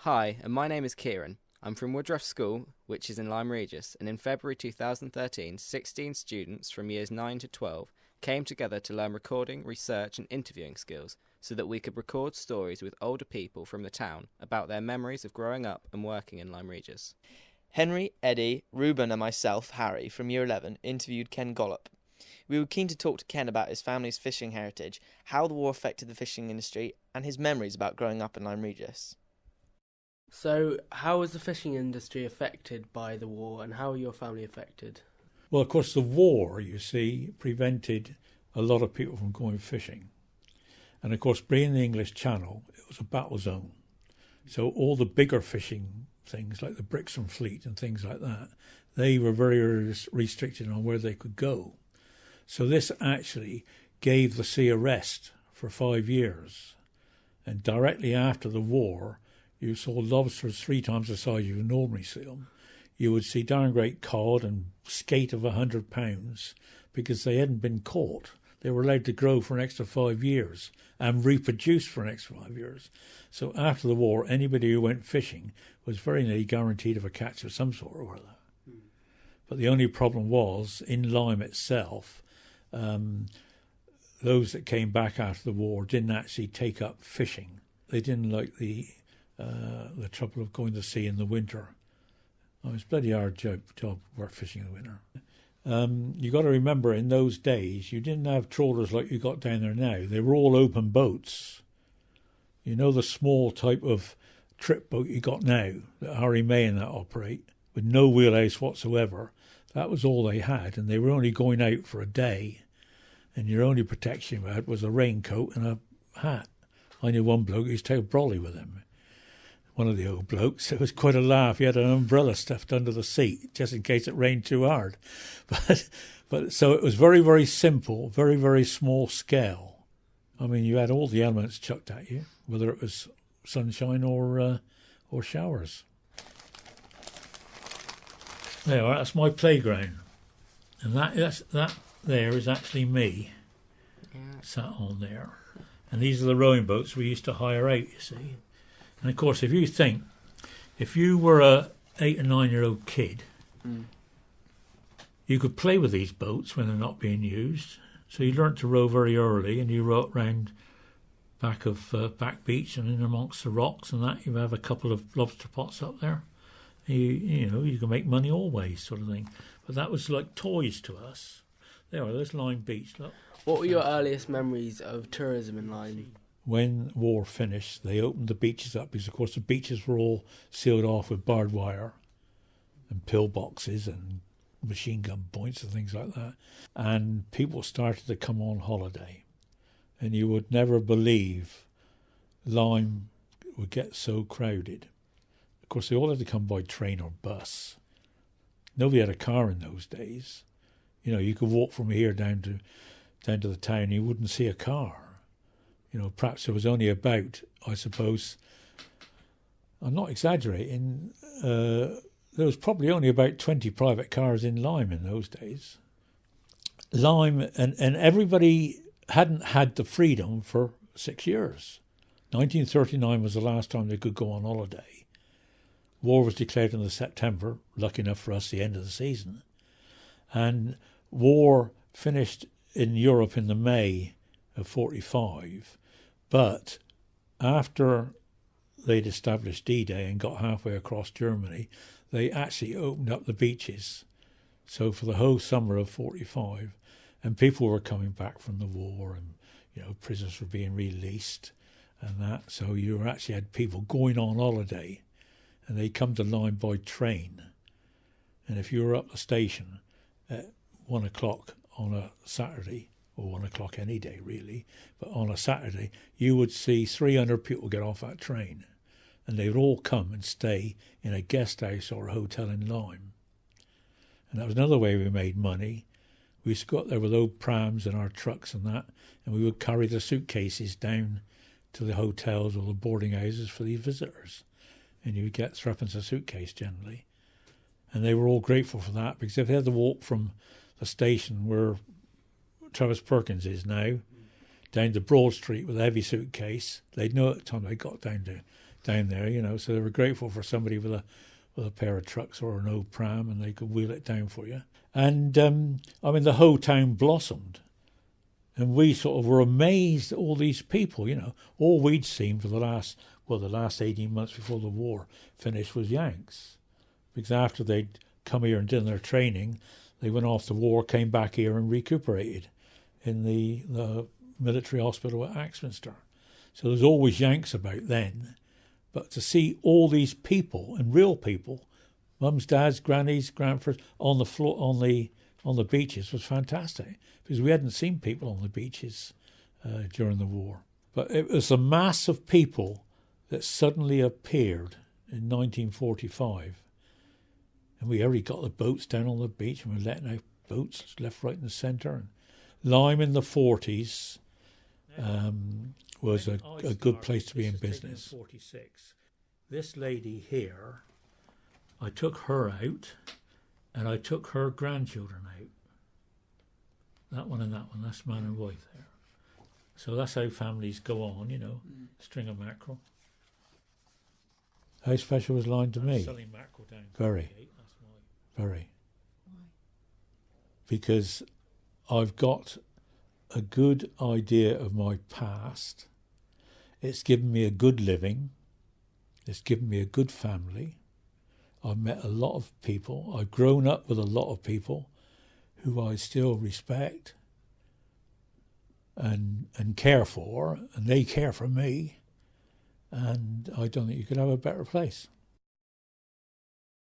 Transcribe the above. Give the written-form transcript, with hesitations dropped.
Hi, and my name is Kieran. I'm from Woodruff School, which is in Lyme Regis, and in February 2013, 16 students from years 9 to 12 came together to learn recording, research and interviewing skills so that we could record stories with older people from the town about their memories of growing up and working in Lyme Regis. Henry, Eddie, Reuben and myself, Harry, from Year 11, interviewed Ken Gollop. We were keen to talk to Ken about his family's fishing heritage, how the war affected the fishing industry, and his memories about growing up in Lyme Regis. So, how was the fishing industry affected by the war, and how were your family affected? Well, of course, the war, you see, prevented a lot of people from going fishing. And, of course, being the English Channel, it was a battle zone. So all the bigger fishing things, like the Brixton Fleet and things like that, they were very restricted on where they could go. So this actually gave the sea a rest for 5 years. And directly after the war, you saw lobsters 3 times the size you would normally see them. You would see darn great cod and skate of 100 pounds because they hadn't been caught. They were allowed to grow for an extra 5 years and reproduce for an extra 5 years. So after the war, anybody who went fishing was very nearly guaranteed of a catch of some sort or other. But the only problem was, in Lyme itself, those that came back after the war didn't actually take up fishing. They didn't like the trouble of going to sea in the winter. Oh, it's a bloody hard job work fishing in the winter. You got to remember, in those days, you didn't have trawlers like you got down there now. They were all open boats. You know, the small type of trip boat you got now that Harry May and that operate, with no wheelhouse whatsoever. That was all they had, and they were only going out for a day, and your only protection you had was a raincoat and a hat. I knew one bloke who used to take a brolly with him. One of the old blokes, it was quite a laugh. He had an umbrella stuffed under the seat just in case it rained too hard. But so it was very, very simple, very, very small scale. I mean, you had all the elements chucked at you, whether it was sunshine or showers. There, that's my playground, and that there is actually me, sat on there. And these are the rowing boats we used to hire out, you see. And of course, if you were a 8 or 9 year old kid, you could play with these boats when they're not being used. So you learnt to row very early, and you rowed round back Back Beach and in amongst the rocks and that. You have a couple of lobster pots up there. You know, you can make money always, sort of thing. But that was like toys to us. There, there's Lyme Beach. Look. What were your earliest memories of tourism in Lyme? When war finished, they opened the beaches up because, of course, the beaches were all sealed off with barbed wire and pillboxes and machine gun points and things like that. And people started to come on holiday. And you would never believe Lyme would get so crowded. Of course, they all had to come by train or bus. Nobody had a car in those days. You know, you could walk from here down to the town and you wouldn't see a car. You know, perhaps there was only about, I suppose, I'm not exaggerating, there was probably only about 20 private cars in Lyme in those days. Lyme, and everybody hadn't had the freedom for 6 years. 1939 was the last time they could go on holiday. War was declared in the September, lucky enough for us, the end of the season. And war finished in Europe in the May of 45. But after they'd established D-Day and got halfway across Germany, they actually opened up the beaches. So for the whole summer of 45, and people were coming back from the war, and you know, prisoners were being released and that. So you actually had people going on holiday, and they come to Lyme by train. And if you were up the station at 1 o'clock on a Saturday, or 1 o'clock any day really, but on a Saturday, you would see 300 people get off that train, and they would all come and stay in a guest house or a hotel in Lyme. And that was another way we made money. We used to go up there with old prams and our trucks and that, and we would carry the suitcases down to the hotels or the boarding houses for the visitors, and you would get threepence a suitcase generally. And they were all grateful for that, because if they had to walk from the station where Travis Perkins is now, down to Broad Street with a heavy suitcase, they'd know at the time they got down down there, you know. So they were grateful for somebody with a pair of trucks or an old pram, and they could wheel it down for you. And I mean, the whole town blossomed. And we sort of were amazed at all these people, you know. All we'd seen for the last 18 months before the war finished was Yanks. Because after they'd come here and done their training, they went off the war, came back here and recuperated in the military hospital at Axminster. So there's always Yanks about then. But to see all these people, and real people, mums, dads, grannies, grandfathers, on the floor, on the beaches was fantastic, because we hadn't seen people on the beaches during the war. But it was a mass of people that suddenly appeared in 1945. And we already got the boats down on the beach, and we were letting out boats left, right and centre. And Lyme in the 40s was a good place to be in business. 46. This lady here, I took her out, and I took her grandchildren out. That one and that one, that's man and wife there. So that's how families go on, you know, string of mackerel. How special was Lyme to me? Selling mackerel down very, very. Why? Because I've got a good idea of my past. It's given me a good living. It's given me a good family. I've met a lot of people. I've grown up with a lot of people who I still respect and care for, and they care for me. And I don't think you could have a better place.